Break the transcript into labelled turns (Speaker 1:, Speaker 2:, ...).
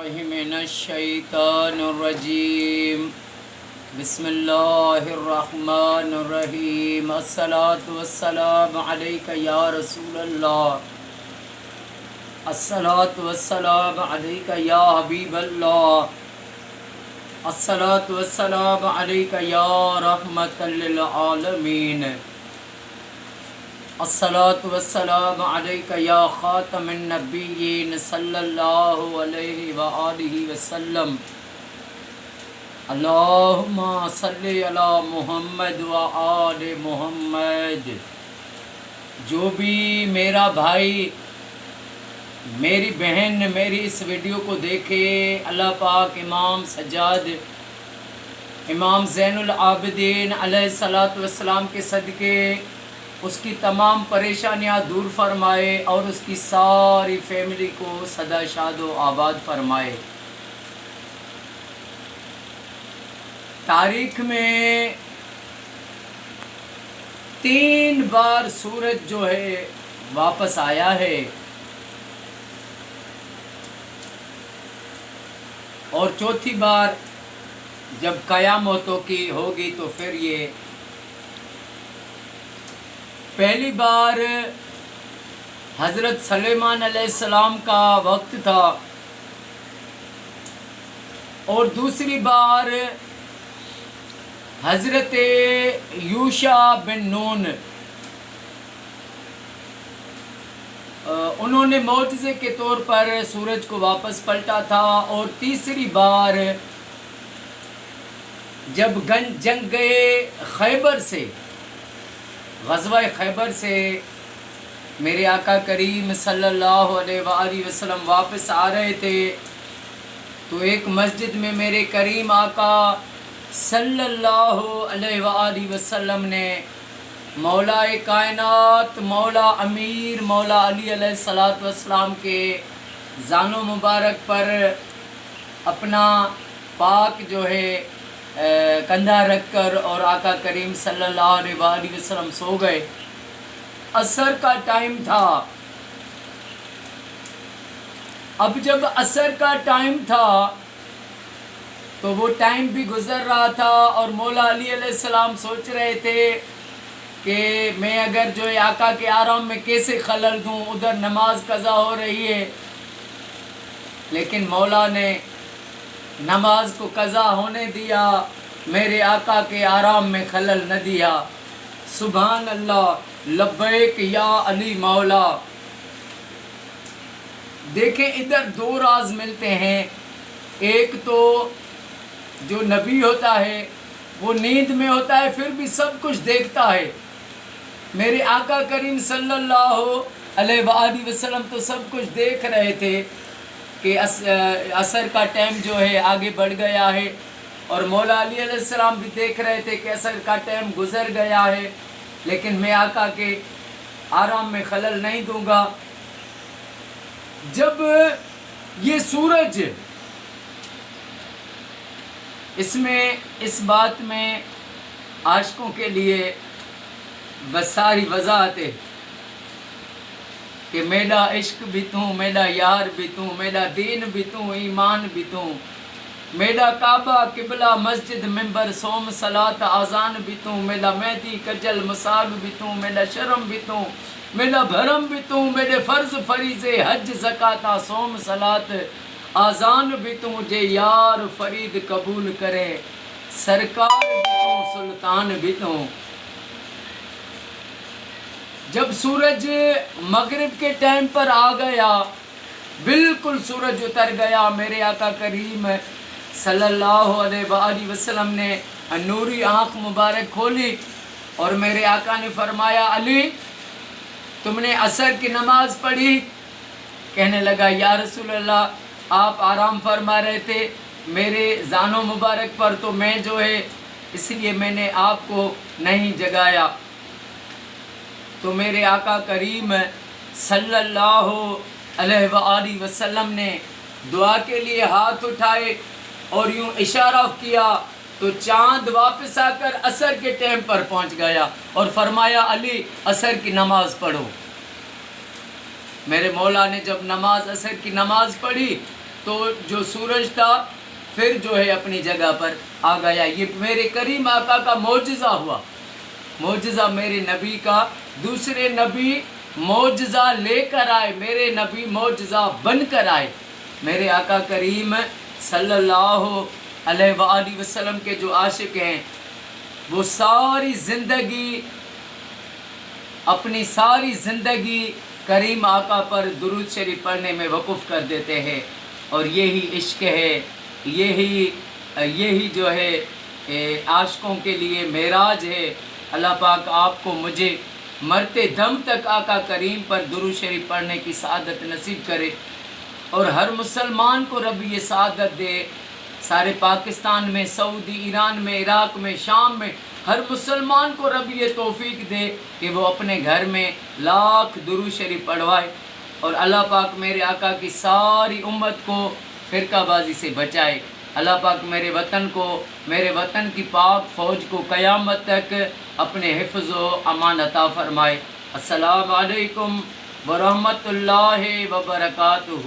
Speaker 1: بالله من الشيطان الرجيم بسم الله الرحمن الرحيم الصلاة والسلام عليك يا رسول الله الصلاة والسلام عليك يا حبيب الله الصلاة والسلام عليك يا رحمة للعالمين الصلاة والسلام عليك يا خاتم النبيين صلى الله عليه وآله وسلم اللهم صل على محمد وآل محمد۔ جو بھی میرا بھائی میری بہن میری اس ویڈیو کو دیکھے، اللہ پاک امام سجاد امام زین العابدین علیہ الصلاۃ والسلام کے صدقے اس کی تمام پریشانیاں دور فرمائے اور اس کی ساری فیملی کو سدا شاد و آباد فرمائے۔ تاریخ میں 3 بار سورج جو ہے واپس آیا ہے، اور چوتھی بار جب قیامتوں کی ہوگی تو پھر یہ پہلی بار حضرت سلیمان علیہ السلام کا وقت تھا، اور دوسری بار حضرت یوشع بن نون انہوں نے معجزے کے طور پر سورج کو واپس پلٹا تھا، اور تیسری بار جب جنگ گئے خیبر سے، غزوہ خیبر سے میرے آقا کریم صلی اللہ علیہ وآلہ وسلم واپس آ رہے تھے، تو ایک مسجد میں میرے کریم آقا صلی اللہ علیہ وآلہ وسلم نے مولا کائنات مولا امیر مولا علی علیہ الصلاۃ والسلام کے زانو مبارک پر اپنا پاک جو ہے کندھا رکھ کر اور آقا کریم صلی اللہ علیہ وآلہ وسلم سو گئے۔ عصر کا ٹائم تھا۔ اب جب عصر کا ٹائم تھا تو وہ ٹائم بھی گزر رہا تھا، اور مولا علی علیہ السلام سوچ رہے تھے کہ میں اگر جو ہے آقا کے آرام میں کیسے خلل دوں، ادھر نماز قضا ہو رہی ہے، لیکن مولا نے نماز کو قضا ہونے دیا، میرے آقا کے آرام میں خلل نہ دیا۔ سبحان اللہ، لبیک یا علی مولا۔ دیکھیں ادھر 2 راز ملتے ہیں۔ ایک تو جو نبی ہوتا ہے وہ نیند میں ہوتا ہے، پھر بھی سب کچھ دیکھتا ہے۔ میرے آقا کریم صلی اللہ علیہ وآلہ وسلم تو سب کچھ دیکھ رہے تھے کہ عصر کا ٹائم جو ہے آگے بڑھ گیا ہے، اور مولا علی علیہ السلام بھی دیکھ رہے تھے کہ عصر کا ٹائم گزر گیا ہے، لیکن میں آقا کے آرام میں خلل نہیں دوں گا۔ جب یہ سورج اس بات میں عاشقوں کے لیے بس ساری وضاحت ہے کہ میرا عشق بھی توں، میرا یار بھی توں، میرا دین بھی توں، ایمان بھی توں، میرا کعبہ قبلہ مسجد ممبر سوم صلاۃ آذان بھی توں، میرا مہدی کجل مصاب بھی توں، میرا شرم بھی توں، میرا بھرم بھی توں، میرے فرض فریضے حج زکوٰۃ سوم صلاۃ آذان بھی توں، جے یار فرید قبول کرے سرکار بھی توں، سلطان بھی توں۔ جب سورج مغرب کے ٹائم پر آ گیا، بالکل سورج اتر گیا، میرے آقا کریم صلی اللہ علیہ وآلہ وسلم نے نوری آنکھ مبارک کھولی، اور میرے آقا نے فرمایا علی تم نے عصر کی نماز پڑھی؟ کہنے لگا یا رسول اللہ آپ آرام فرما رہے تھے میرے زانو مبارک پر، تو میں جو ہے اس لیے میں نے آپ کو نہیں جگایا۔ تو میرے آقا کریم صلی اللہ علیہ وآلہ وسلم نے دعا کے لیے ہاتھ اٹھائے اور یوں اشارہ کیا، تو چاند واپس آ کر عصر کے ٹائم پر پہنچ گیا اور فرمایا علی عصر کی نماز پڑھو۔ میرے مولا نے جب عصر کی نماز پڑھی تو جو سورج تھا پھر جو ہے اپنی جگہ پر آ گیا۔ یہ میرے کریم آقا کا معجزہ ہوا، معجزہ میرے نبی کا۔ دوسرے نبی معجزہ لے کر آئے، میرے نبی معجزہ بن کر آئے۔ میرے آقا کریم صلی اللہ علیہ وآلہ وسلم کے جو عاشق ہیں وہ ساری زندگی، اپنی ساری زندگی کریم آقا پر درود شریف پڑھنے میں وقف کر دیتے ہیں، اور یہی عشق ہے، یہی جو ہے عاشقوں کے لیے معراج ہے۔ اللہ پاک آپ کو مجھے مرتے دم تک آقا کریم پر درود شریف پڑھنے کی سعادت نصیب کرے، اور ہر مسلمان کو رب یہ سعادت دے، سارے پاکستان میں، سعودی، ایران میں، عراق میں، شام میں، ہر مسلمان کو رب یہ توفیق دے کہ وہ اپنے گھر میں لاکھ درود شریف پڑھوائے، اور اللہ پاک میرے آقا کی ساری امت کو فرقہ بازی سے بچائے۔ اللہ پاک میرے وطن کو، میرے وطن کی پاک فوج کو قیامت تک اپنے حفظ و امان عطا فرمائے۔ السلام علیکم ورحمۃ اللہ وبرکاتہ۔